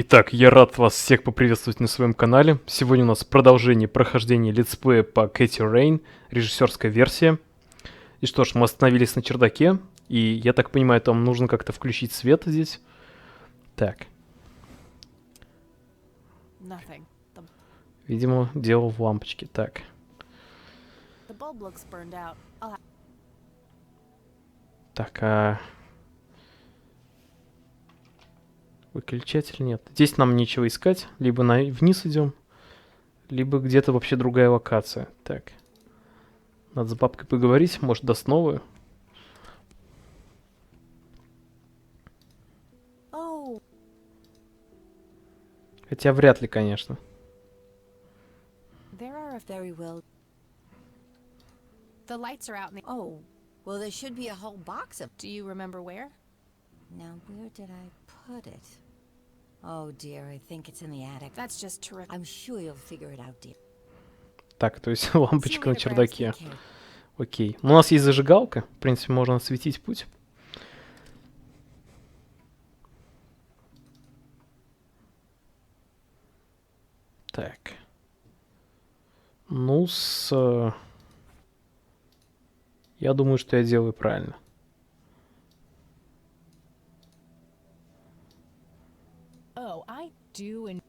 Итак, я рад вас всех поприветствовать на своем канале. Сегодня у нас продолжение прохождения летсплея по Кэти Рейн, режиссерская версия. И что ж, мы остановились на чердаке, и я так понимаю, там нужно как-то включить свет здесь. Так. Видимо, дело в лампочке. Так. Так, а... Выключатель нет. Здесь нам нечего искать. Либо вниз идем, либо где-то вообще другая локация. Так. Надо с бабкой поговорить, может, даст новую. Хотя вряд ли, конечно. The lights are out in the... Oh, well, there should be a whole box of... Do you remember where? Now, where did I put it? Oh, dear, I think it's in the attic. That's just terrific. I'm sure you'll figure it out, dear. Так, то есть лампочка на чердаке. Окей. Ну, у нас есть зажигалка. В принципе, можно осветить путь. Так. Ну, я думаю, что я делаю правильно. Oh, I do and...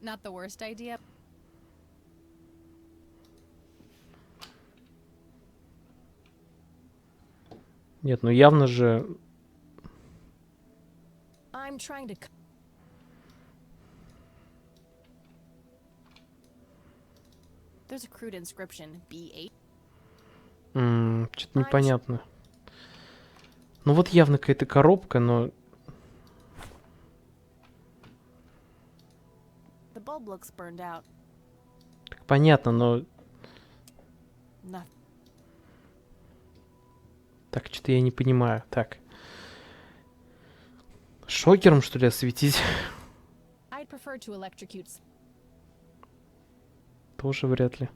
Not the worst idea. Нет, ну явно же... I'm trying to... There's a crude inscription, B8. Что-то непонятно. Ну вот явно какая-то коробка, но... The bulb looks burned out. Так понятно, но... Nothing. Так, что-то я не понимаю. Так. Шокером, что ли, осветить? I'd prefer to electrocute... Тоже вряд ли.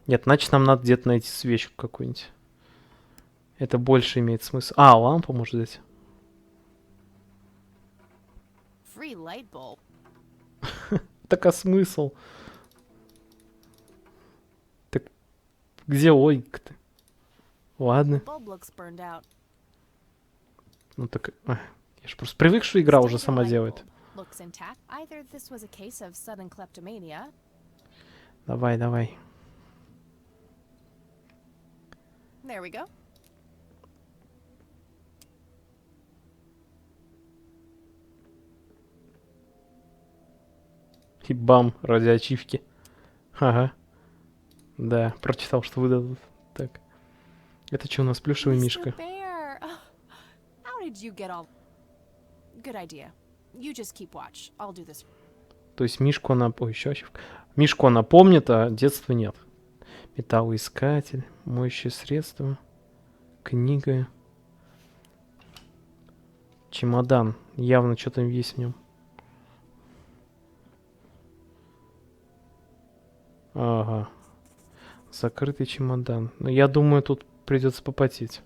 Нет, значит, нам надо где-то найти свечку какую-нибудь. Это больше имеет смысл. А, лампу может дать. Free light bulb. Так, а смысл? Так, где логика-то? Ладно. Bulb looks burned out. Ну так, я же просто привык, что игра уже сама делает. Looks intact. Either this was a case of sudden kleptomania. Давай, давай. There we go. И бам, ради ачивки. Ага. Да, прочитал, что выдадут. Так. Это что у нас, плюшевый мишка? Bear. How did you get all... Good idea. You just keep watch. I'll do this. То есть мишку она... Ой, еще ачивка. Мишку она помнит, а детства нет. Металлоискатель, моющее средство, книга, чемодан. Явно что-то есть в нем. Ага. Закрытый чемодан. Но я думаю, тут придется попотеть.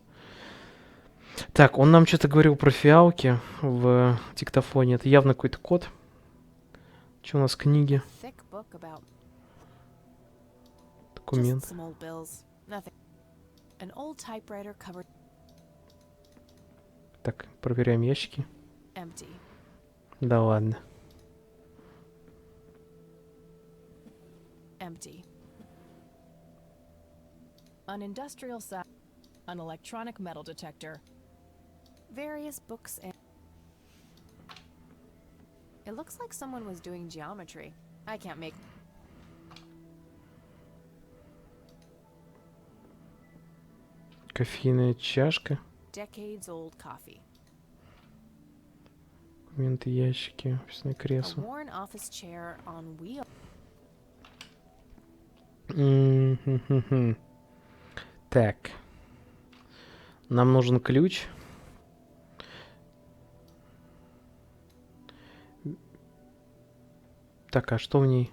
Так, он нам что-то говорил про фиалки в диктофоне. Это явно какой-то код. Что у нас книги? Документ. Так, проверяем ящики. Да ладно. Empty. An industrial site, an electronic metal detector, various books and... It looks like someone was doing geometry. I can't make... Кофейная чашка. Decades old coffee. Документы, ящики, офисное A кресло. worn office chair on wheel. Так. Нам нужен ключ. Так, а что в ней?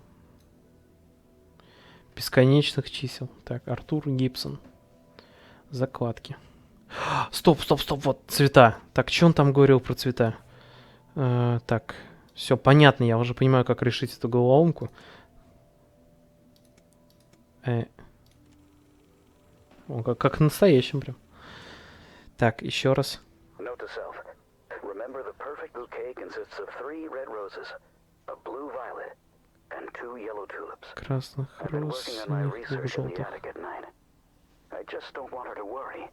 Бесконечных чисел. Так, Артур Гибсон. Закладки. Стоп, стоп, стоп, вот цвета. Так, что он там говорил про цвета? Так, все понятно, я уже понимаю, как решить эту головоломку. Он как в настоящем прям. Так, еще раз. Note to self. Remember, the perfect bouquet consists of 3 red roses, a blue violet, and 2 yellow tulips. Красных I've been роз, working on my синих, двух research in the желтых. attic at night. I just don't want her to worry.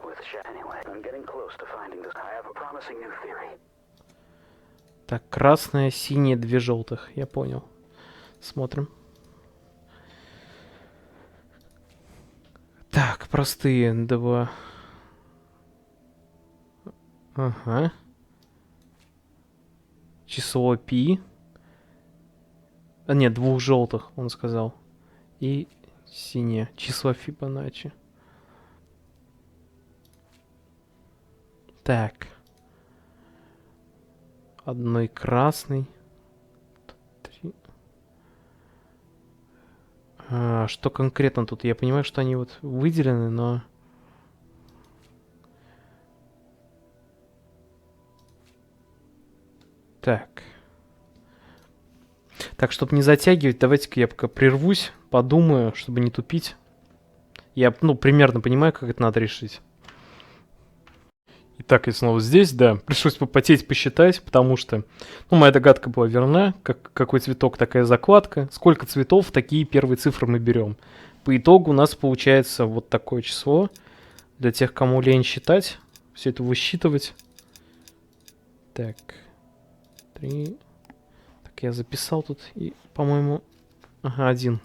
With shit anyway. I'm getting close to finding this. I have a promising new theory. Так, красное, синее, 2 желтых. Я понял. Смотрим. Так, простые 2. Ага. Число пи. А, нет, 2 желтых, он сказал. И синее. Число Фибоначчи. Так. Одной красный. 3. Что конкретно тут? Я понимаю, что они вот выделены, но... Так. Так, чтобы не затягивать, давайте-ка я пока прервусь, подумаю, чтобы не тупить. Я, ну, примерно понимаю, как это надо решить. Итак, я снова здесь, да. Пришлось попотеть, посчитать, потому что, ну, моя догадка была верна. Какой цветок, такая закладка. Сколько цветов, такие первые цифры мы берем. По итогу у нас получается вот такое число. Для тех, кому лень считать, все это высчитывать. Так. 3. Так, я записал тут и, по-моему... Ага, 1.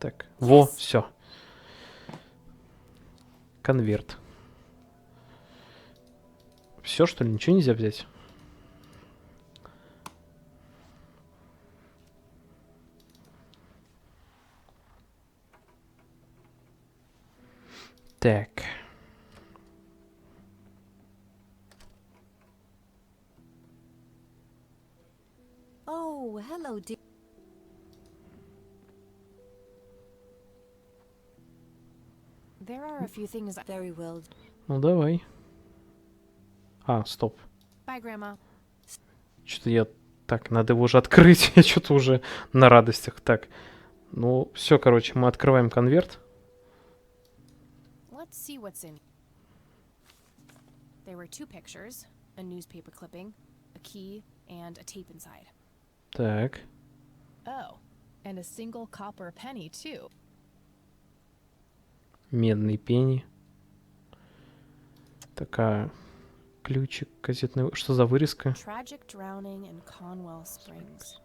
Так, во, все. Конверт. Все, что ли? Ничего нельзя взять? Так. Oh, hello, dear. There are a few things. Very well. Ну, давай. А, стоп. Bye, Grandma. Что-то я... Так, надо его уже открыть. Я что-то уже на радостях. Так. Ну, все, короче, мы открываем конверт. Let's see what's in. There were 2 pictures, a newspaper clipping, a key, and a tape inside. Так. Oh, and a single copper penny, too. Медный пенни. Такая... Ключик, газетный... Что за вырезка? Tragic drowning in Conwell Springs.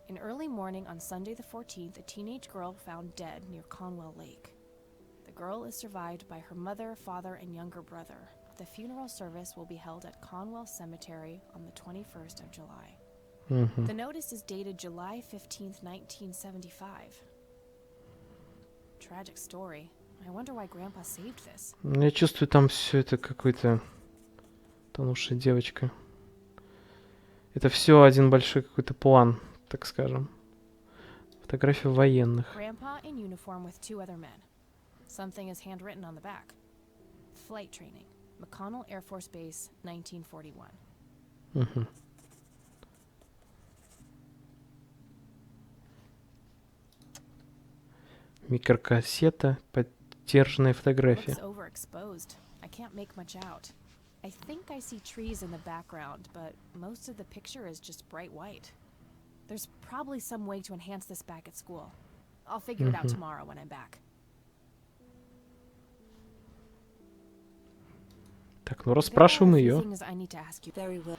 In early morning on Sunday the 14th, a teenage girl found dead near Conwell Lake. The girl is survived by her mother, father, and younger brother. The funeral service will be held at Conwell Cemetery on the 21st of July. Угу. The notice is dated July 15th, 1975. Tragic story. I wonder why Grandpa saved this. Я чувствую, там все это какой-то... Тонувшая девочка. Это все один большой какой-то план, так скажем. Фотография военных. Grandpa in uniform with 2 other men. Something is handwritten on the back. Flight training. McConnell Air Force Base, 1941. Угу. Микрокассета, поддержанная фотография. Looks overexposed. I can't make much out. I think I see trees in the background, but most of the picture is just bright white. There's probably some way to enhance this back at school. I'll figure it out tomorrow when I'm back. Так, ну расспрашиваем ее. Very well.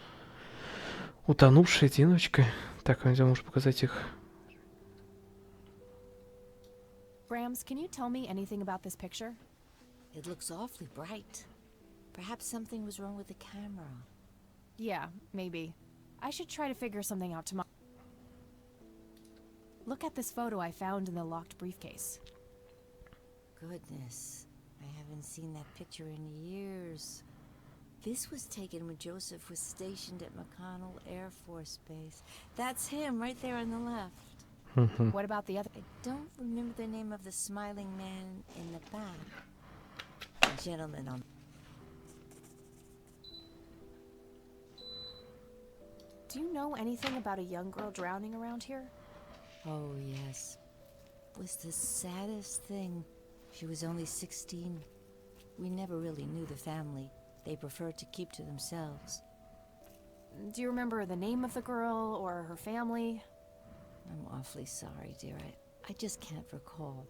Утонувшая девочка. Так, где можешь показать их? Grams, can you tell me anything about this picture? It looks awfully bright. Perhaps something was wrong with the camera. Yeah, maybe. I should try to figure something out tomorrow. Look at this photo I found in the locked briefcase. Goodness, I haven't seen that picture in years. This was taken when Joseph was stationed at McConnell Air Force Base. That's him right there on the left. What about the other? I don't remember the name of the smiling man in the back. gentleman on. Do you know anything about a young girl drowning around here? Oh, yes. It was the saddest thing. She was only 16. We never really knew the family. They preferred to keep to themselves. Do you remember the name of the girl or her family? I'm awfully sorry, dear. I just can't recall.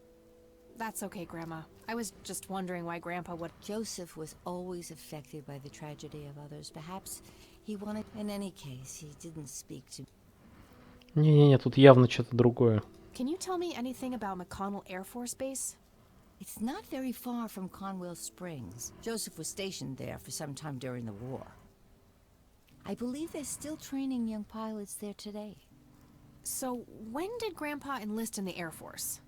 That's okay, Grandma. I was just wondering why Grandpa would... Joseph was always affected by the tragedy of others. Perhaps he wanted... In any case, he didn't speak to... Не-не-не, тут явно что-то другое. Can you tell me anything about McConnell Air Force Base? It's not very far from Conwell Springs. Joseph was stationed there for some time during the war. I believe they're still training young pilots there today. So, when did Grandpa enlist in the Air Force?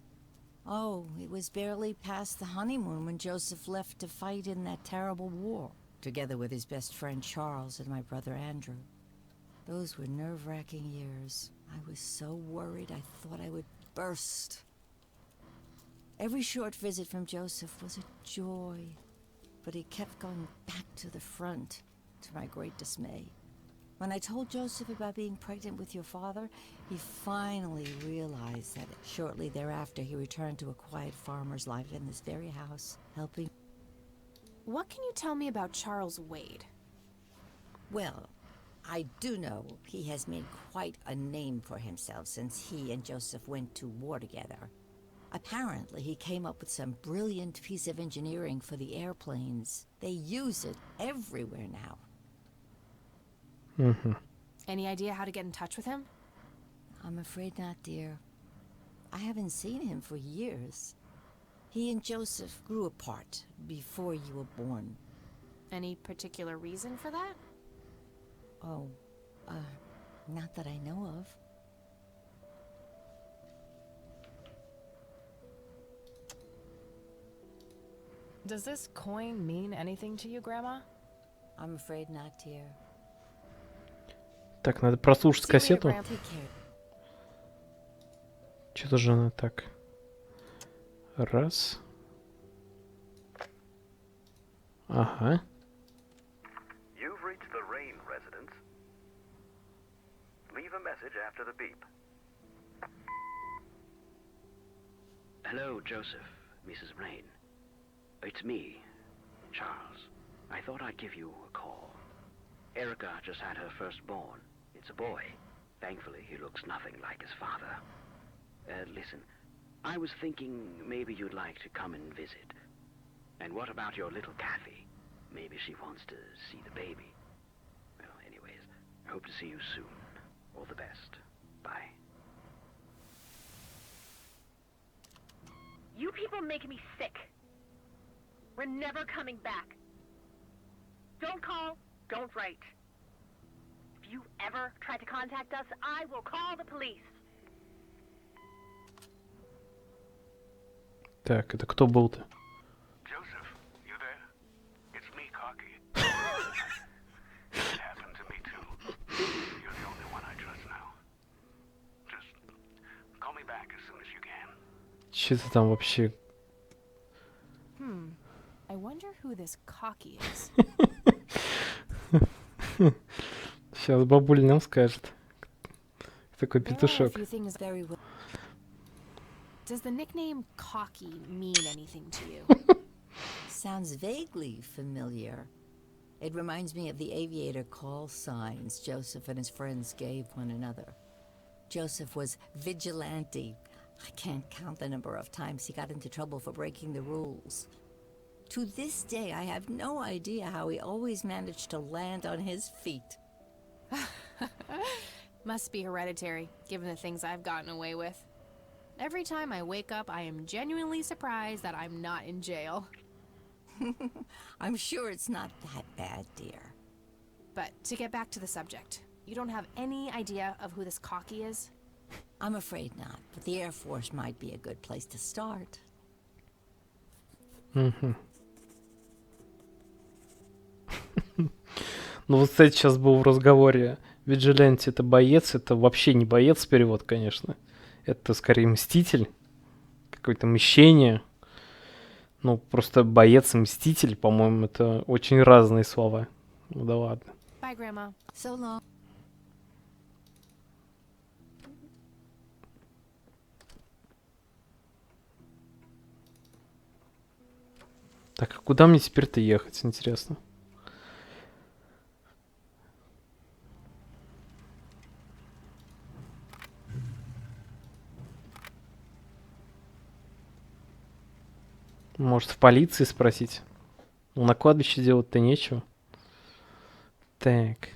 Oh, it was barely past the honeymoon when Joseph left to fight in that terrible war, together with his best friend Charles and my brother Andrew. Those were nerve-wracking years. I was so worried I thought I would burst. Every short visit from Joseph was a joy, but he kept going back to the front, to my great dismay. When I told Joseph about being pregnant with your father, he finally realized that shortly thereafter he returned to a quiet farmer's life in this very house, helping... What can you tell me about Charles Wade? Well, I do know he has made quite a name for himself since he and Joseph went to war together. Apparently, he came up with some brilliant piece of engineering for the airplanes. They use it everywhere now. Any idea how to get in touch with him? I'm afraid not, dear. I haven't seen him for years. He and Joseph grew apart before you were born. Any particular reason for that? Oh, not that I know of. Does this coin mean anything to you, Grandma? I'm afraid not, dear. Так, надо прослушать See you later, кассету. Grandpa. Take care. Что-то же она так. Раз. Ага. You've reached the Rain residence. Leave a message after the beep. Hello, Joseph, Mrs. Rain. It's me, Charles. I thought I'd give you a call. Erica just had her firstborn. It's a boy. Thankfully, he looks nothing like his father. Listen, I was thinking maybe you'd like to come and visit. And what about your little Kathy? Maybe she wants to see the baby. Well, anyways, I hope to see you soon. All the best. Bye. You people make me sick. We're never coming back. Don't call, don't write. If you ever try to contact us, I will call the police. Так, это кто был-то? Joseph, you there? It's me, Cocky. It happened to me too. You're the only one I trust now. Just call me back as soon as you can. Че ты там вообще? I wonder who this cocky is. Сейчас бабуля нам скажет. Такой There are a петушок. few things very well. Does the nickname cocky mean anything to you? Sounds vaguely familiar. It reminds me of the aviator call signs Joseph and his friends gave one another. Joseph was vigilante. I can't count the number of times he got into trouble for breaking the rules. To this day, I have no idea how he always managed to land on his feet. Must be hereditary, given the things I've gotten away with. Every time I wake up, I am genuinely surprised that I'm not in jail. I'm sure it's not that bad, dear. But to get back to the subject, you don't have any idea of who this cocky is? I'm afraid not, but the Air Force might be a good place to start. Ну вот, кстати, сейчас был в разговоре. Vigilante — это боец, это вообще не боец перевод, конечно. Это скорее мститель, какое-то мщение. Ну, просто боец и мститель, по-моему, это очень разные слова. Ну да ладно. Bye, Grandma. So long. Так, а куда мне теперь-то ехать, интересно? Может, в полиции спросить? Ну, на кладбище делать-то нечего. Так.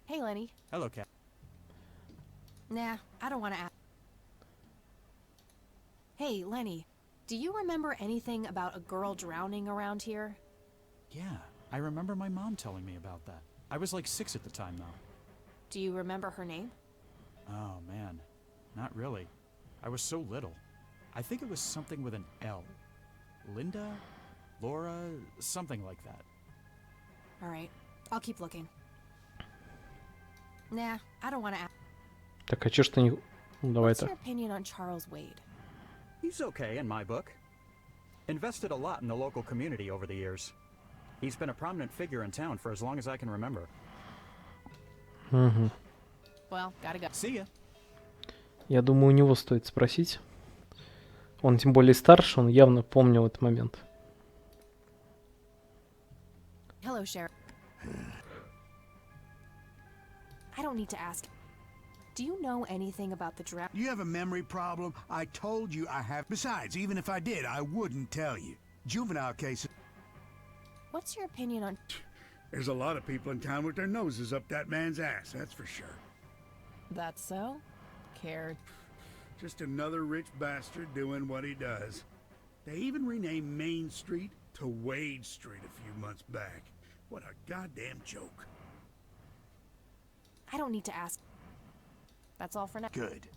Hey, Lenny. Hello, Cat. Nah, I don't want to ask. Hey, Lenny. Do you remember anything about a girl drowning around here? Yeah, I remember my mom telling me about that. I was like 6 at the time, though. Do you remember her name? Oh, man. Not really. I was so little. I think it was something with an L. Linda? Laura? Something like that. All right, I'll keep looking. Nah, I don't want to ask. Так, а чё ж ты не... Ну, давай What's your так. opinion on Charles Wade? He's okay in my book. Invested a lot in the local community over the years. He's been a prominent figure in town for as long as I can remember. Угу. Well, gotta go. See ya. Я думаю, у него стоит спросить. Он тем более старше, он явно помнил этот момент. Hello, Sheriff. I don't need to ask. Do you know anything about the drown? You have a memory problem? I told you I have. Besides, even if I did, I wouldn't tell you. Juvenile cases. What's your opinion on... There's a lot of people in town with their noses up that man's ass, that's for sure. That's so? Care... Just another rich bastard doing what he does. They even renamed Main Street to Wade Street a few months back. What a goddamn joke. I don't need to ask. That's all for now. Good.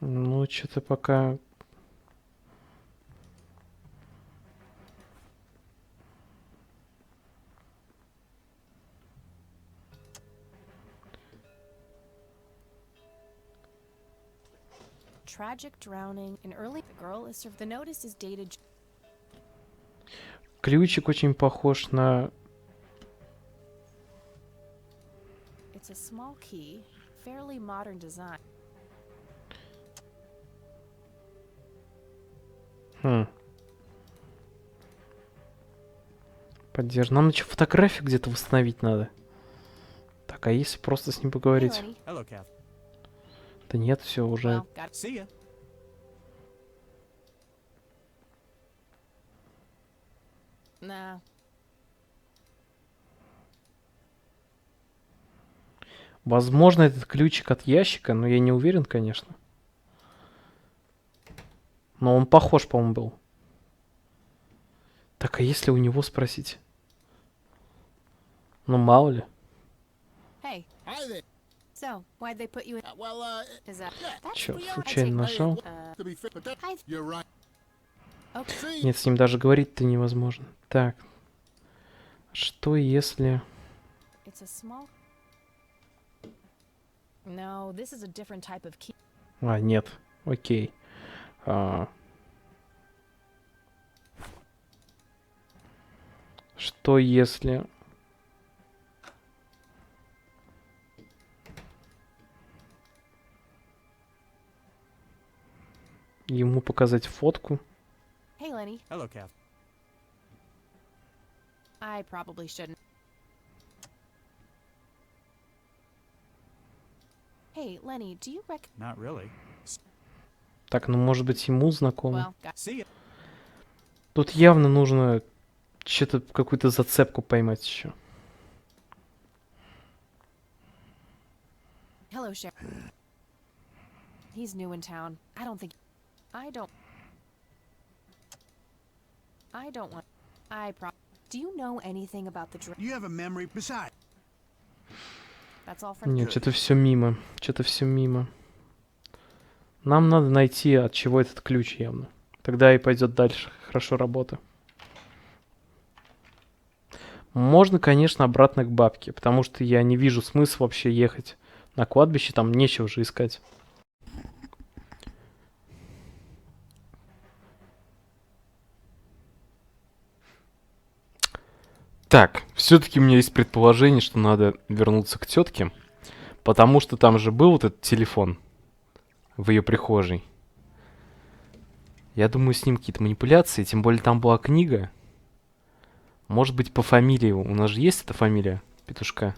Ну, что-то пока... Tragic drowning in early... The girl is... The notice is dated... Ключик очень похож на... It's a small key, fairly modern design. Хм. Поддержь. Нам еще фотографию где-то восстановить надо. Так, а если просто с ним Hey, поговорить? Lenny. Hello, Kath. Да нет, все уже. Well, got... See ya. Nah. Возможно, этот ключик от ящика, но я не уверен, конечно. Но он похож, по-моему, был. Так, а если у него спросить? Ну, мало ли. Hey. Hi there. So, why'd they put you in... Well, Is that... yeah. That's Чё, weird. случайно нажал? To be fair, but that, Hi. you're right. Okay. See, Нет, с ним даже говорить-то невозможно. Так. Что если... It's a small... No, this is a different type of key. А, нет. Окей. Что если... Ему показать фотку? Hey, Lenny. Hello, Kath. I probably shouldn't. Hey, Lenny, do you rec... Not really. Так, ну может быть ему знакомо. Well, got... See ya. Тут явно нужно что-то, какую-то зацепку поймать еще. Hello, Sheriff. He's new in town. I don't think... I don't want... Do you know anything about the... You have a memory. Besides, That's all for... Нет, что-то все мимо. Что-то все мимо. Нам надо найти, от чего этот ключ явно. Тогда и пойдет дальше. Хорошо работа. Можно, конечно, обратно к бабке, потому что я не вижу смысла вообще ехать на кладбище, там нечего же искать. Так, все-таки у меня есть предположение, что надо вернуться к тетке, потому что там же был вот этот телефон в ее прихожей. Я думаю, с ним какие-то манипуляции, тем более там была книга. Может быть, по фамилии. У нас же есть эта фамилия петушка.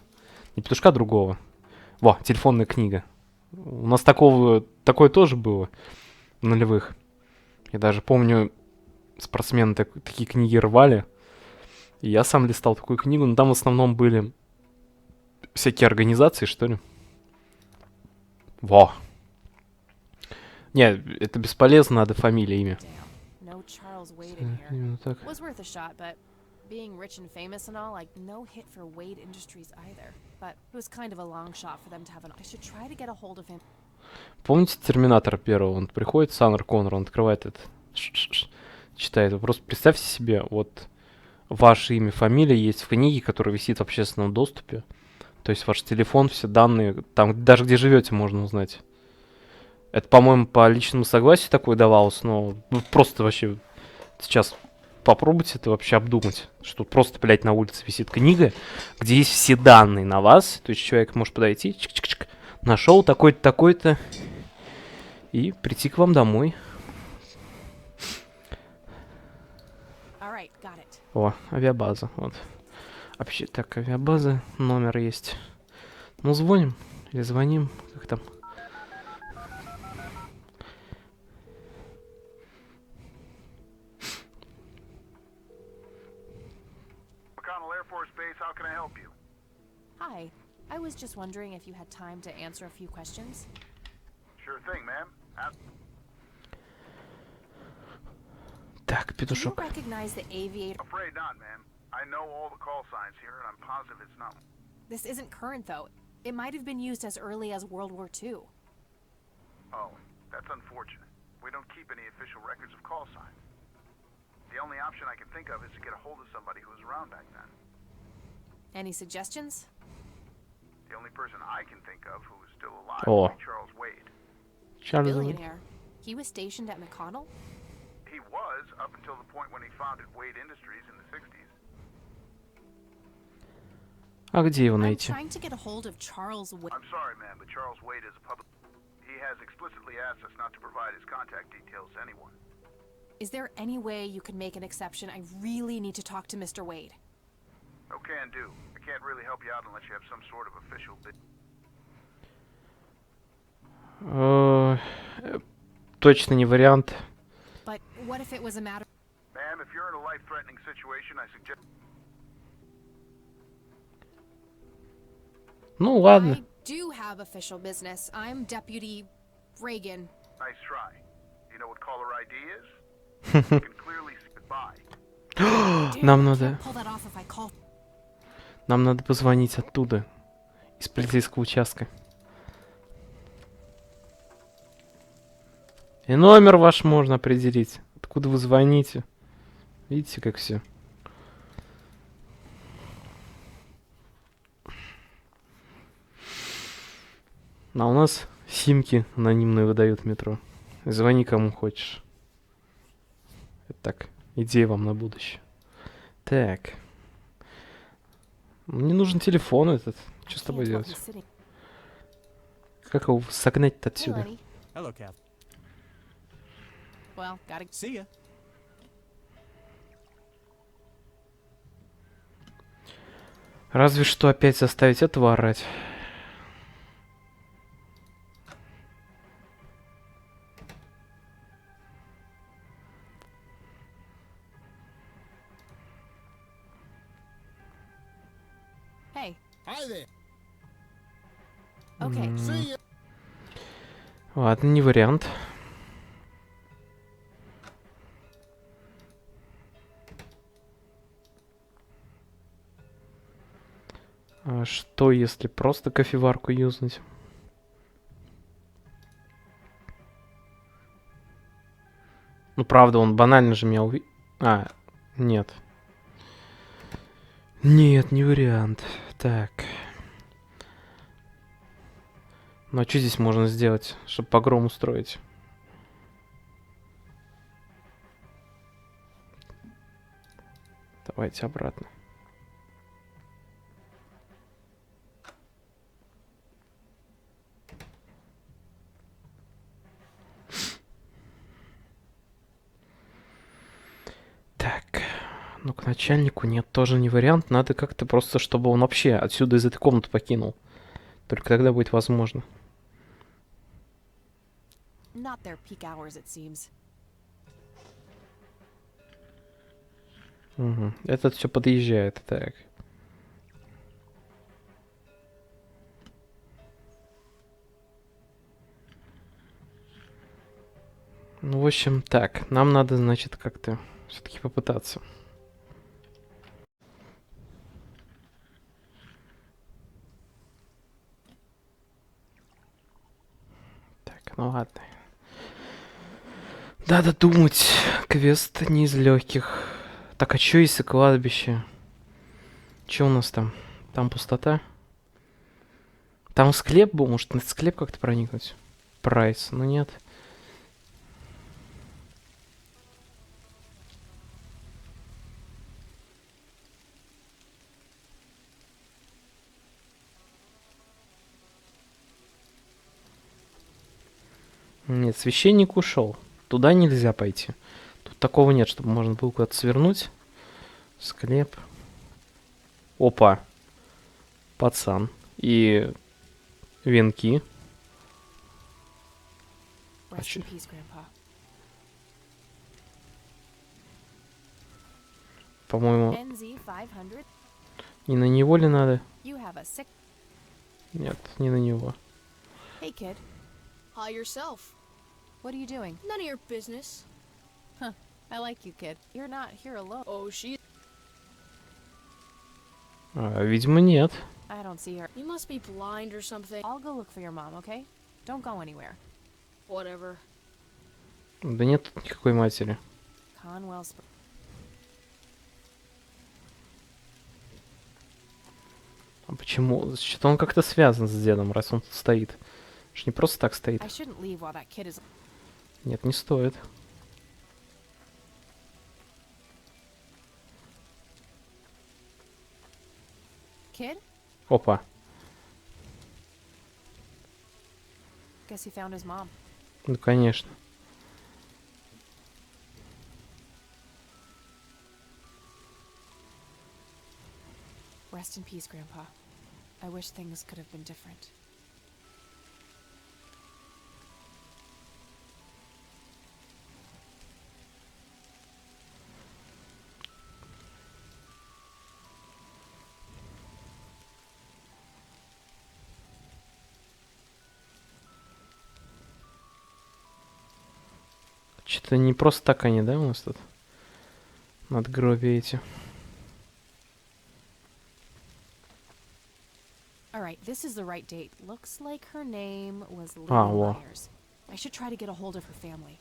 Не петушка, а другого. Во, телефонная книга. У нас такое тоже было в нулевых. Я даже помню, спортсмены такие книги рвали. И я сам листал такую книгу, но там в основном были всякие организации, что ли. Во. Не, это бесполезно, надо фамилия, имя. Damn, no Charles Wade in here. Именно так. Was worth a shot, but being rich and famous and all, like no hit for Wade Industries either. But it was kind of a long shot for them to have an. I should try to get a hold of him. Помните Терминатор первого? Он приходит, Саннер Коннор, он открывает это, читает. Вы просто представьте себе, вот ваше имя, фамилия есть в книге, которая висит в общественном доступе. То есть ваш телефон, все данные, там даже где живете, можно узнать. Это, по-моему, по личному согласию такое давалось, но просто вообще сейчас попробуйте это вообще обдумать, что просто, блядь, на улице висит книга, где есть все данные на вас, то есть человек может подойти, чик-чик-чик, нашел такой-то, такой-то, и прийти к вам домой. All right, got it. О, авиабаза, вот. Вообще, так, авиабаза, номер есть. Ну, звоним или звоним, как там. McConnell Air Force Base, how can I help you? Hi. I was just wondering if you had time to answer a few questions. Sure thing, ma'am. Так, Do you петушок. recognize the aviator? Afraid not, ma'am. I know all the call signs here, and I'm positive it's not. This isn't current, though. It might have been used as early as World War II. Oh, that's unfortunate. We don't keep any official records of call signs. The only option I can think of is to get a hold of somebody who was around back then. Any suggestions? The only person I can think of who is still alive Oh. would be Charles Wade. Чарльз. Billionaire. He was stationed at McConnell? He was, up until the point when he founded Wade Industries in the 60s. А где его I'm найти? trying to get a hold of Charles Wade. I'm sorry, ma'am, but Charles Wade is a public... He has explicitly asked us not to provide his contact details to anyone. Is there any way you could make an exception? I really need to talk to Mr. Wade. No can do. I can't really help you out unless you have some sort of official... Точно не вариант. But what if it was a matter? Ma'am, if you're in a life-threatening situation, I suggest... Ну ладно. I do have official business. I'm Deputy Reagan. Nice try. You know what caller ID is? You can clearly see goodbye. Damn, Нам I надо, can't pull that off if I call. нам надо позвонить оттуда, из полицейского участка. И номер ваш можно определить. Откуда вы звоните? Видите, как все. А у нас симки анонимные выдают в метро. Звони кому хочешь. Это так, идея вам на будущее. Так. Мне нужен телефон этот. Что с тобой Can't while делать? he's sitting. Как его согнать-то Hey, отсюда? Lenny. Hello, Kath. Well, gotta. See ya. Разве что опять заставить этого орать. Hey. Hi there. Okay. See ya. Ладно, не вариант. А что, если просто кофеварку юзнуть? Ну, правда, он банально же меня А, нет. Нет, не вариант. Так. Ну, а что здесь можно сделать, чтобы погром устроить? Давайте обратно. Ну, к начальнику нет, тоже не вариант. Надо как-то просто, чтобы он вообще отсюда из этой комнаты покинул. Только тогда будет возможно. Not their peak hours, it seems. Угу. Этот все подъезжает, так. Ну, в общем, так. Нам надо, значит, как-то все-таки попытаться. Так, ну ладно. Надо думать. Квест не из легких. Так, а что если кладбище? Что у нас там? Там пустота? Там склеп был? Может, на склеп как-то проникнуть? Прайс. Ну нет. Нет, священник ушел. Туда нельзя пойти. Тут такого нет, чтобы можно было куда-то свернуть. Склеп. Опа. Пацан. И венки. Rest in peace, Grandpa. По-моему, NZ 500. не на него ли надо? You have a sick. Нет, не на него. Hey, kid. Hi yourself. What are you doing? None of your business. Huh. I like you, kid. You're not here alone. Oh, she. Видимо, нет. I don't see her. You must be blind or something. I'll go look for your mom, okay? Don't go anywhere. Whatever. Да нет тут никакой матери. Conwell Springs. А почему? Что-то он как-то связан с дедом, раз он тут стоит. Ж не просто так стоит. I shouldn't leave while that kid is. Нет, не стоит. Kid? Опа. Guess he found his mom. Ну, конечно. Rest in peace, Grandpa. I wish things could have been different. Что-то не просто так они, да, у нас тут? Надгробия эти. Alright, this is the right date. Looks like her name was Lily во. Myers. I should try to get a hold of her family.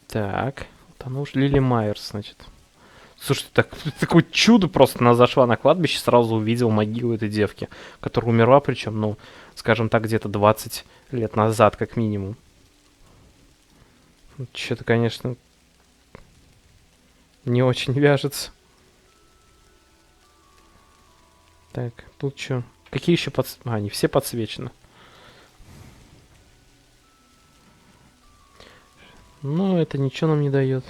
Так. Вот она уж Лили Майерс, значит. Слушайте, такое чудо просто. Она зашла на кладбище, сразу увидела могилу этой девки, которая умерла, причем, ну, скажем так, где-то 20 лет назад, как минимум. Что-то, конечно, не очень вяжется. Так, тут что? Какие еще они все подсвечены. Ну, это ничего нам не дает.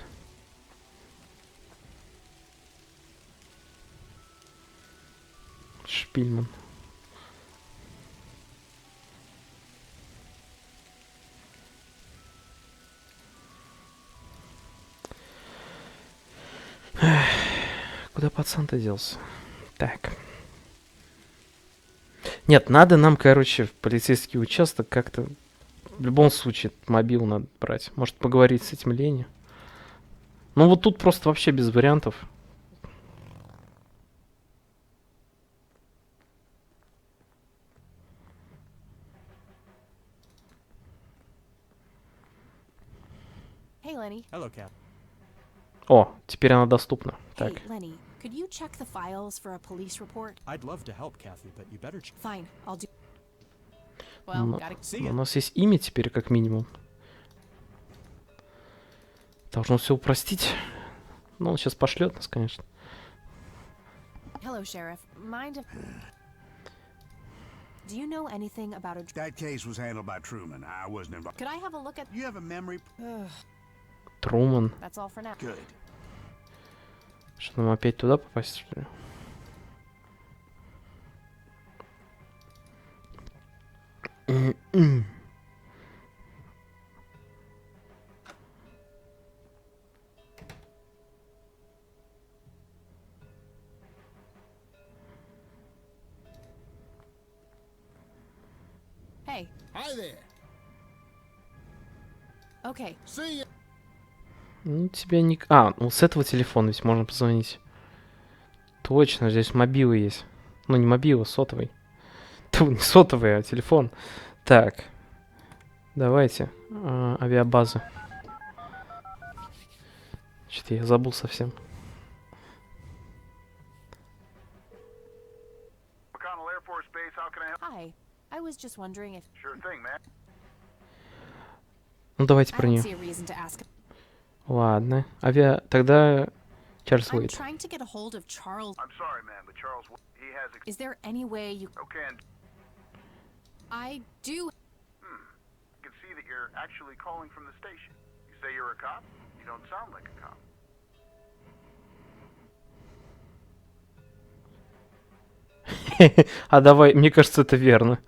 Шпильман. Куда пацан-то делся? Так. Нет, надо нам, короче, в полицейский участок как-то... В любом случае, мобил надо брать. Может, поговорить с этим Лени? Ну, вот тут просто вообще без вариантов. Hey, Lenny. Hello, Cap. О, теперь она доступна. Так. Hey, Lenny. Could you check the files for a police report? I'd love to help, Kathy, but you better check. Fine, I'll do. Well, Ну, gotta. See у ya. нас есть имя теперь, как минимум. Должно все упростить. Ну, он сейчас пошлет нас, конечно. Hello, Sheriff. Mind if. Do you know anything about a. That case was handled by Truman. I wasn't involved. Could I have a look at. You have a memory? Труман. That's all for now. Good. Что, нам опять туда попасть, что ли? Hey. Hi there. Okay. See ya. Ну, тебя не... А, ну с этого телефона ведь можно позвонить. Точно, здесь мобилы есть. Ну, не мобила, сотовый. Тьфу, не сотовый, а телефон. Так. Давайте. Авиабаза. Что-то я забыл совсем. McConnell Air Force Base, how can I help? Hi. I was just wondering if Sure thing, man. Ну, давайте I про don't нее. see a reason to ask. Ладно. Тогда Чарльз I'm Уэйд. trying to get a hold of Charles. I'm sorry, man, but Charles, he has a... Is there any way you... Okay, and I do... I can see that you're actually calling from the station. You say you're a cop? You don't sound like a cop. А давай, мне кажется, это верно.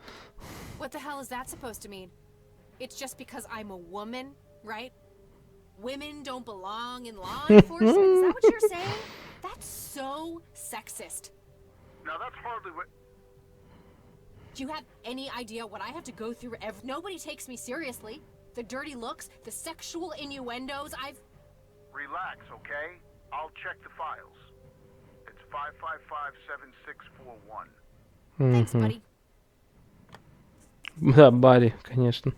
What the hell is that supposed to mean? It's just because I'm a woman, right? Women don't belong in law enforcement? Is that what you're saying? That's so sexist. Now, that's hardly what... Do you have any idea what I have to go through Nobody takes me seriously. The dirty looks, the sexual innuendos, Relax, okay? I'll check the files. It's 555-7641. Thanks, Мгм. buddy. Да, Барри, конечно.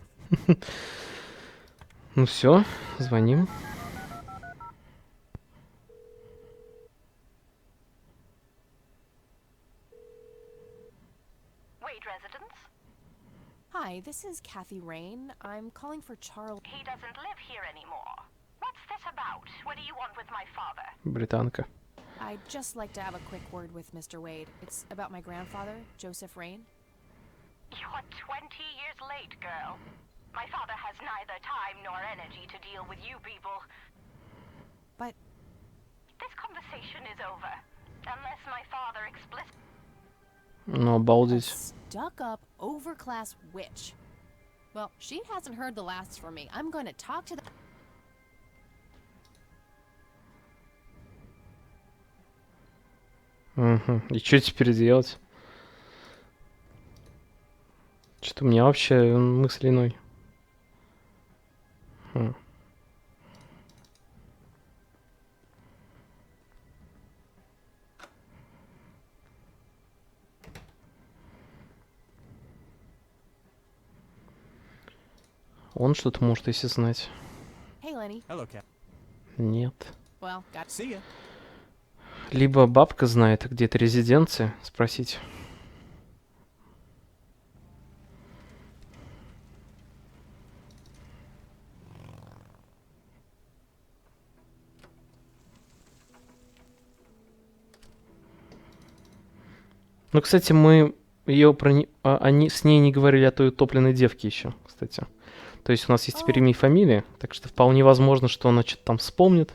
Ну все, звоним. Wade residence? Hi, this is Kathy Rain. I'm calling for Charles. He doesn't live here anymore. What's this about? What do you want with my father? Британка. I'd just like to have a quick word with Mr. Wade. It's about my grandfather, Joseph Rain. You're 20 years late, girl. My father has neither time nor energy to deal with you people. But This conversation is over. Unless my father explicitly... Ну, a обалдеть. stuck-up, overclass witch. Well, she hasn't heard the last from me. I'm going to talk to the... Угу. И что теперь делать? Что-то у меня вообще мысль иной. Хм. Он что-то может, если знать. Hey, Lenny. Hello, Cap. Нет. Well, got... See ya. Либо бабка знает, где это резиденция, спросить. Ну, кстати, мы ее они с ней не говорили о той утопленной девке еще, кстати. То есть у нас есть теперь имя и фамилия, так что вполне возможно, что она что-то там вспомнит.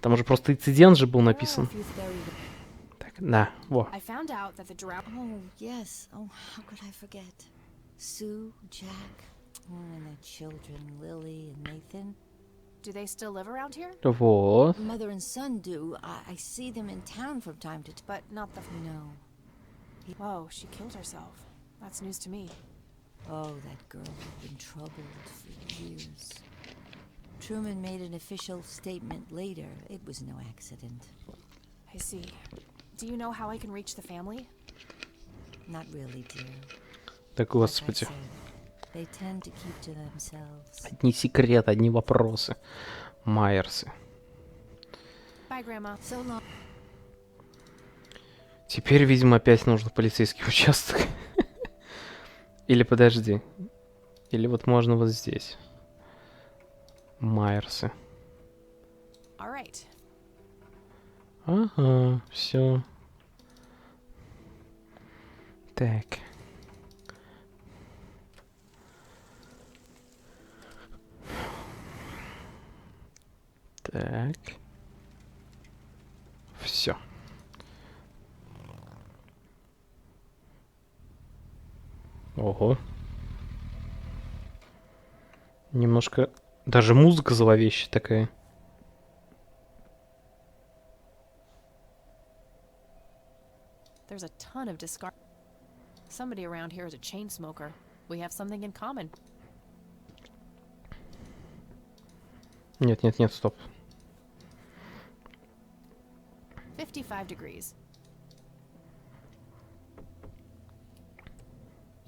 Там уже просто инцидент же был написан. Так, да, во. I found out that the drow... Oh, yes. Oh, how could I forget? Sue, Jack, and their children, Lily and Nathan. Do they still live around here? Вот. Mother and son do. I see them in town from time to time. But not the... No. Whoa, she killed herself. That's news to me. Oh, that girl had been troubled for years. Truman made an official statement later. It was no accident. I see. Do you know how I can reach the family? Not really, dear. Да Like I господи. said, they tend to keep to themselves. Одни секреты, одни вопросы. Майерсы. Bye, Grandma. So long. Теперь, видимо, опять нужен полицейский участок. Или подожди. Или вот можно вот здесь. Майерсы. All right. Ага, все. Так. Так. Ого. Немножко... Даже музыка зловещая такая. There's a ton of discard. Somebody around here is a chain smoker. We have something in common. Нет, нет, нет, стоп. 55 degrees.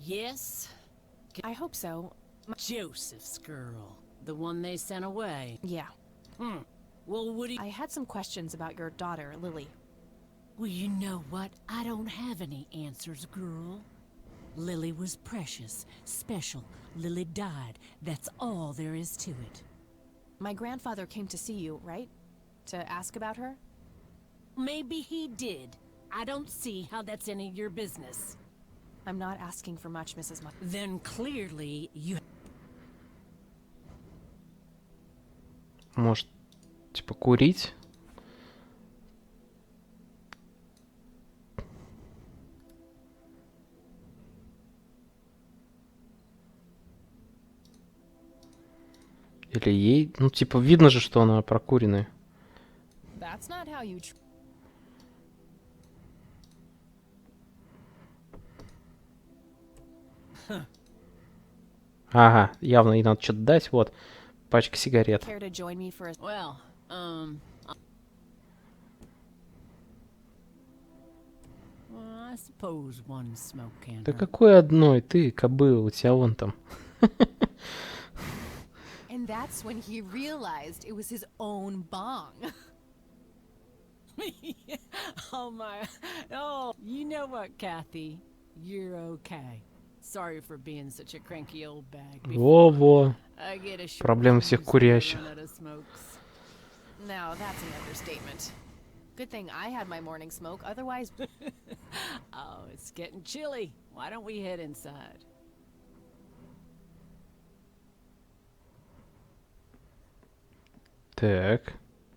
Yes? I hope so. Joseph's girl. The one they sent away. Yeah. Well, what do you... I had some questions about your daughter, Lily. Well, you know what? I don't have any answers, girl. Lily was precious, special. Lily died. That's all there is to it. My grandfather came to see you, right? To ask about her? Maybe he did. I don't see how that's any of your business. I'm not asking for much, Mrs. Then clearly you... Может, типа, курить? Или ей... Ну, типа, видно же, что она прокуренная. That's not how you... Ага, явно ей надо что-то дать. Вот, пачка сигарет. Care to join me for a... Well, I suppose one smoke can. Да какой одной? Ты, кобыла, у тебя вон там. And that's when he realized it was his own bong. Oh my... Oh, you know what, Kathy? You're okay. Sorry for being such a cranky old bag. Во-во. I get a Проблема всех курящих. Now that's an understatement. Good thing I had my morning smoke, otherwise... Oh, it's getting chilly. Why don't we head inside? Так.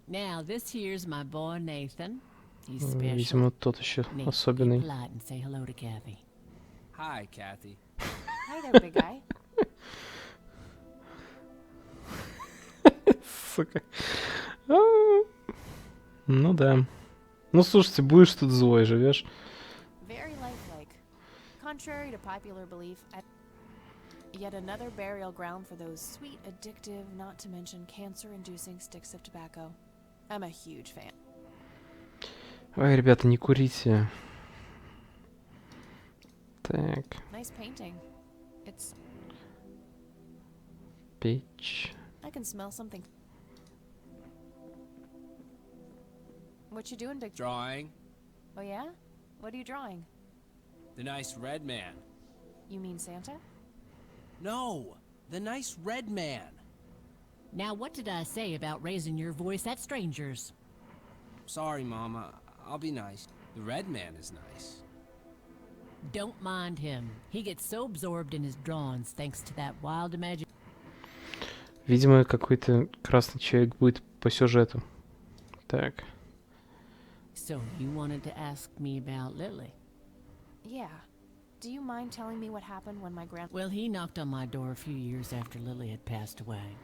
Now, this here's my boy Nathan. He's special. Видимо, тот еще Nate, особенный. be polite and say hello to Kathy. Hi, Kathy. Hi there, big guy. Сука. Ну да. Ну слушайте, будешь тут злой, живешь. Very lifelike. Contrary to popular belief, yet another burial ground for those sweet, addictive, not to mention cancer-inducing sticks of tobacco. I'm a huge fan. Ой, ребята, не курите. Так. Nice painting. It's... Печь. I can smell something. What you doing, Dick? Drawing. Oh yeah? What are you drawing? The nice red man. You mean Santa? No, the nice red man. Now, what did I say about raising your voice at strangers? Sorry, Mama. I'll be nice. The red man is nice. Don't mind him. He gets so absorbed in his drawings thanks to that wild imagination. Видимо, какой-то красный человек будет по сюжету. Так. So, you wanted to ask me about Lily? Yeah. Do you mind telling me what happened when my Well, he knocked on my door a few years after Lily had passed away.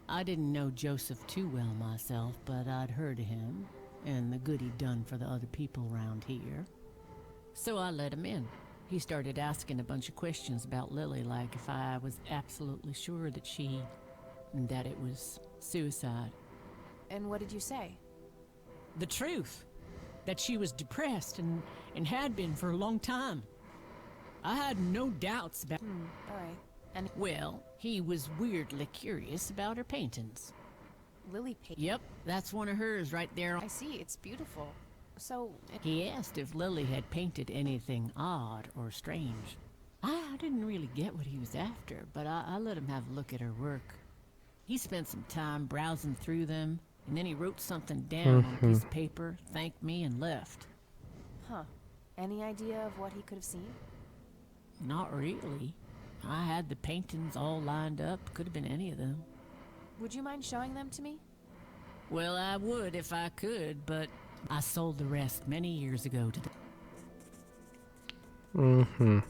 I didn't know Joseph too well myself, but I'd heard of him and the good he'd done for the other people around here. So I let him in. He started asking a bunch of questions about Lily, like if I was absolutely sure that it was suicide. And what did you say? The truth. That she was depressed and had been for a long time. I had no doubts about... Alright. And... Well, he was weirdly curious about her paintings. Lily paint... Yep, that's one of hers right there. I see, it's beautiful. So... He asked if Lily had painted anything odd or strange. I didn't really get what he was after, but I let him have a look at her work. He spent some time browsing through them, and then he wrote something down on a piece of paper, thanked me, and left. Huh. Any idea of what he could have seen? Not really. I had the paintings all lined up. Could have been any of them. Would you mind showing them to me? Well, I would if I could, but I sold the rest many years ago to the...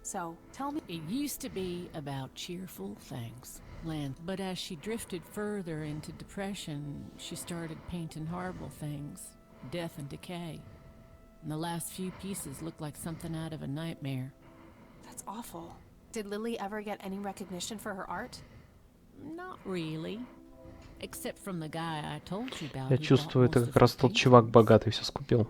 So, tell me. It used to be about cheerful things, but as she drifted further into depression, she started painting horrible things, death and decay. And the last few pieces look like something out of a nightmare. That's awful. Did Lily ever get any recognition for her art? Not really. Except from the guy I told you about. Я чувствую, это как раз тот чувак богатый все скупил.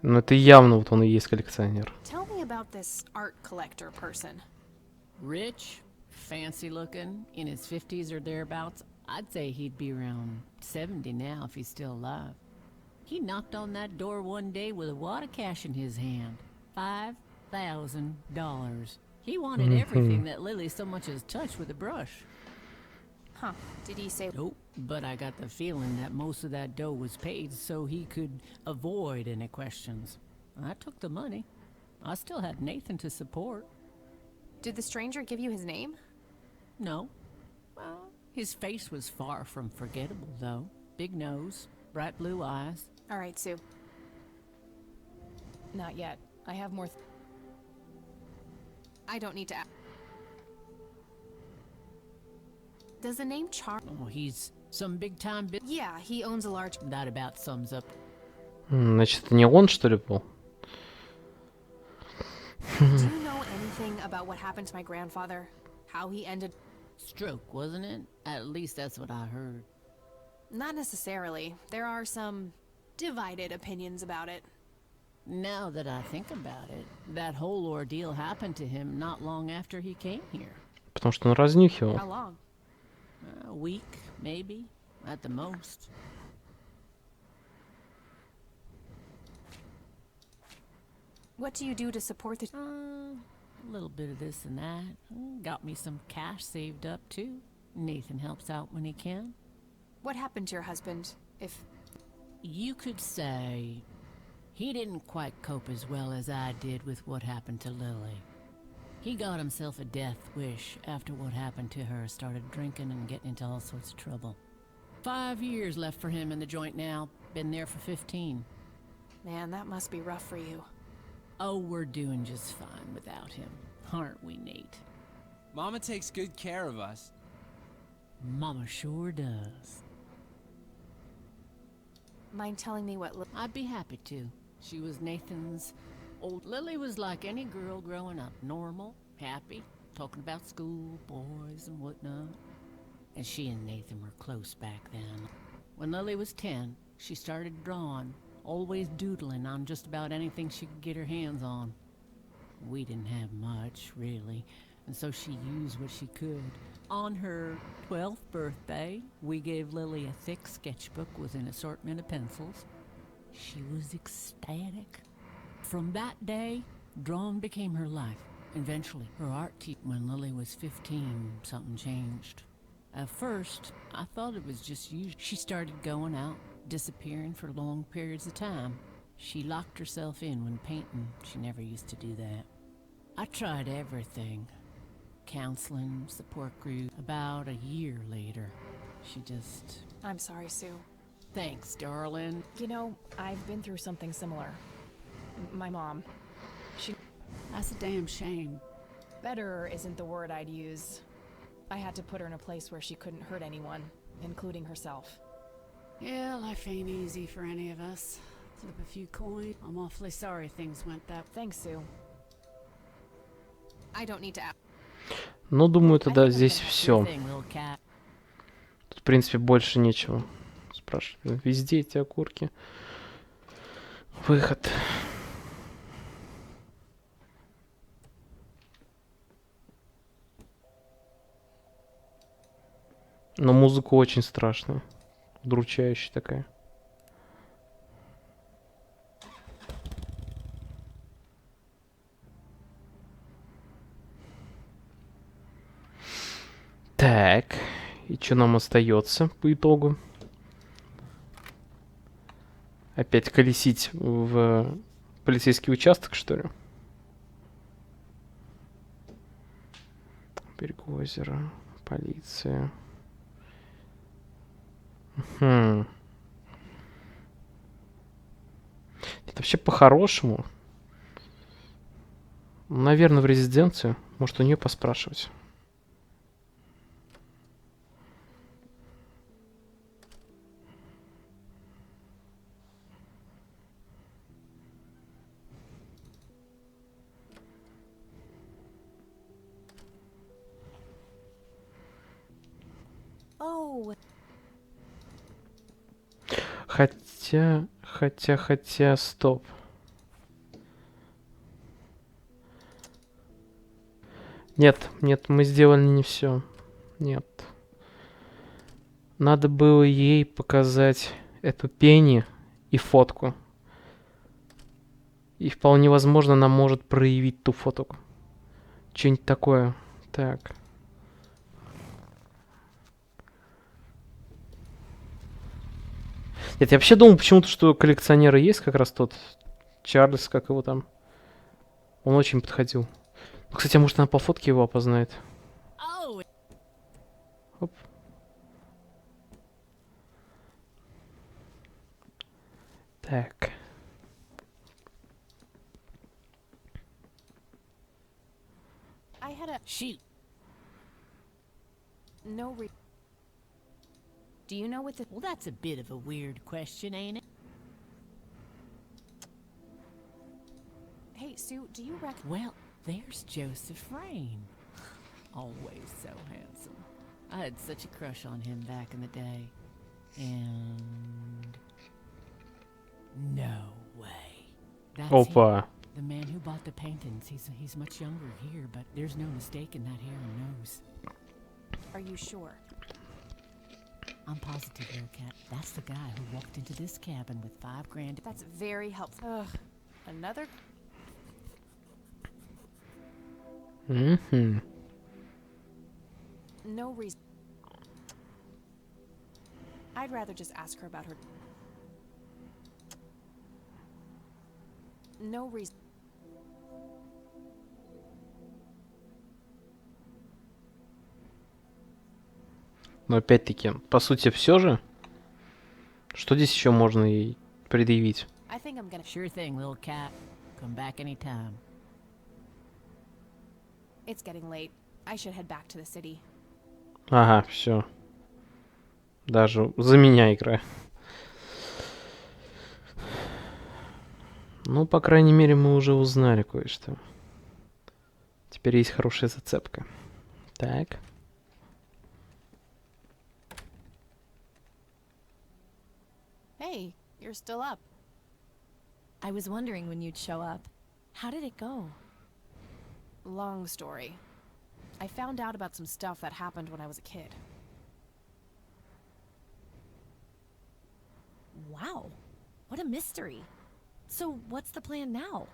Но это явно вот он и есть коллекционер. Tell me about this art collector person. Rich, fancy looking, in his 50s or thereabouts. I'd say he'd be around 70 now if he's still alive. He knocked on that door one day with a wad of cash in his hand. $5,000. He wanted everything that Lily so much as touched with a brush. Huh. Did he say... Nope, but I got the feeling that most of that dough was paid so he could avoid any questions. I took the money. I still had Nathan to support. Did the stranger give you his name? No. Well, his face was far from forgettable, though. Big nose, bright blue eyes. All right, Sue. Not yet. I have more... I don't need to ask. Does the name Oh, he's some big-time... Yeah, he owns a large... That about sums up. Значит, не он, что ли, был? Do you know anything about what happened to my grandfather? How he ended... Stroke, wasn't it? At least that's what I heard. Not necessarily. There are some divided opinions about it. Now that I think about it, that whole ordeal happened to him not long after he came here. Потому что он разнюхивал. How long? A week, maybe, at the most. What do you do to support the... A little bit of this and that. Got me some cash saved up, too. Nathan helps out when he can. What happened to your husband, if... You could say he didn't quite cope as well as I did with what happened to Lily. He got himself a death wish after what happened to her, started drinking and getting into all sorts of trouble. 5 years left for him in the joint now. Been there for 15. Man, that must be rough for you. Oh, we're doing just fine without him, aren't we, Nate? Mama takes good care of us. Mama sure does. Mind telling me what... I'd be happy to. She was Nathan's old... Lily was like any girl growing up. Normal, happy, talking about school, boys, and whatnot. And she and Nathan were close back then. When Lily was 10, she started drawing, always doodling on just about anything she could get her hands on. We didn't have much, really, and so she used what she could. On her 12th birthday, we gave Lily a thick sketchbook with an assortment of pencils. She was ecstatic. From that day, drawing became her life. Eventually, her art teacher. When Lily was 15, something changed. At first, I thought it was just usual. She started going out, disappearing for long periods of time. She locked herself in when painting. She never used to do that. I tried everything. Counseling, support group. About a year later, she just... I'm sorry, Sue. Thanks, darling. You know, I've been through something similar. My mom. She... That's a damn shame. Better isn't the word I'd use. I had to put her in a place where she couldn't hurt anyone, including herself. Yeah, life ain't easy for any of us. Flip a few coins. I'm awfully sorry things went that... Thanks, Sue. I don't need to ask. Ну, думаю, тогда здесь все. Тут, в принципе, больше нечего спрашивать. Везде эти окурки. Выход. Но музыка очень страшная. Удручающая такая. Так, и что нам остается по итогу? Опять колесить в полицейский участок, что ли? Берег озера, полиция. Это вообще по-хорошему. Наверное, в резиденцию. Может, у нее поспрашивать. Oh, Хотя, стоп. Нет, мы сделали не все. Нет. Надо было ей показать эту Пенни и фотку. И вполне возможно, она может проявить ту фотку. Что-нибудь такое. Так. Нет, я вообще думал почему-то, что коллекционеры есть как раз тот Чарльз, как его там. Он очень подходил. Ну, кстати, может она по фотке его опознает. Оп. Так. I had a Shoot. no re. Do you know what the? Well, that's a bit of a weird question, ain't it? Hey, Sue, do you reckon? Well, there's Joseph Rain. Always so handsome. I had such a crush on him back in the day. And... no way. That's Опа. him. The man who bought the paintings. He's much younger here, but there's no mistaking that hair and nose. Are you sure? I'm positive, little cat. That's the guy who walked into this cabin with $5 grand. That's very helpful. Ugh, another. Mm-hmm. No reason. I'd rather just ask her about her. No reason. Но опять-таки, по сути, все же. Что здесь еще можно ей предъявить? I think I'm gonna. Sure thing, little cat. Come back anytime. It's getting late. I should head back to the city. Ага, все. Даже за меня игра. Ну, по крайней мере, мы уже узнали кое-что. Теперь есть хорошая зацепка. Так. Hey, you're still up. I was wondering when you'd show up. How did it go? Long story. I found out about some stuff that happened when I was a kid. Wow. What a mystery. So, what's the plan now?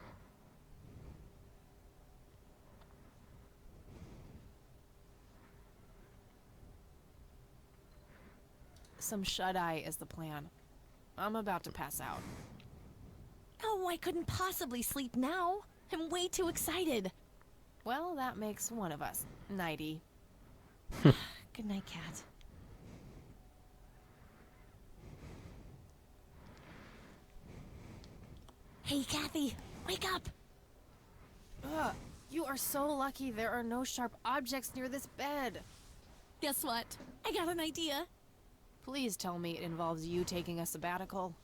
Some shut-eye is the plan. I'm about to pass out. Oh, I couldn't possibly sleep now. I'm way too excited. Well, that makes one of us. Nighty. Good night, cat. Hey, Kathy, wake up! Ugh, you are so lucky there are no sharp objects near this bed. Guess what? I got an idea. Please tell me it involves you taking a sabbatical.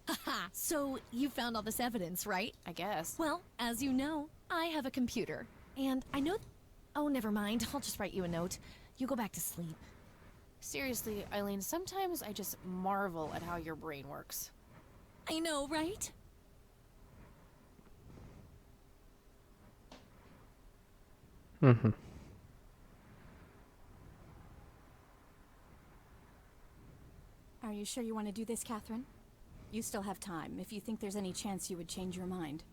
Haha, so you found all this evidence, right? I guess. Well, as you know, I have a computer. And I know... oh, never mind. I'll just write you a note. You go back to sleep. Seriously, Eileen, sometimes I just marvel at how your brain works. I know, right? Угу. Are you sure you want to do this, Catherine? You still have time, if you think there's any chance you would change your mind.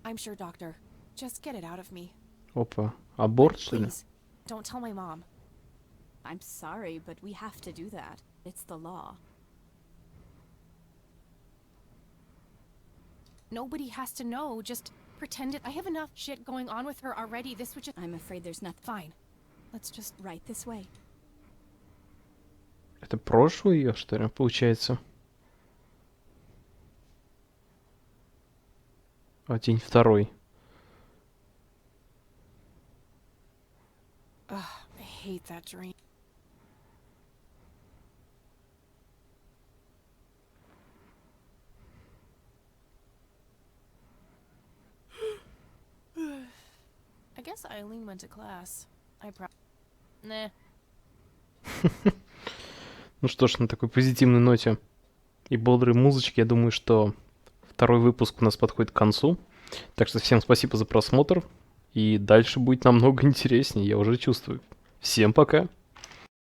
I'm sure, Doctor. Just get it out of me. Опа. Аборт, что ли? Please, don't tell my mom. I'm sorry, but we have to do that. It's the law. Nobody has to know. Just pretend it. I have enough shit going on with her already. This would just... I'm afraid there's nothing. Fine. Let's just... Right this way. Это прошлое ее, что ли, получается? А, день второй. Ugh, I hate that dream. I guess Eileen went to class. Nah. Ну что ж, на такой позитивной ноте и бодрой музычке, я думаю, что второй выпуск у нас подходит к концу. Так что всем спасибо за просмотр. И дальше будет намного интереснее, я уже чувствую. Всем пока!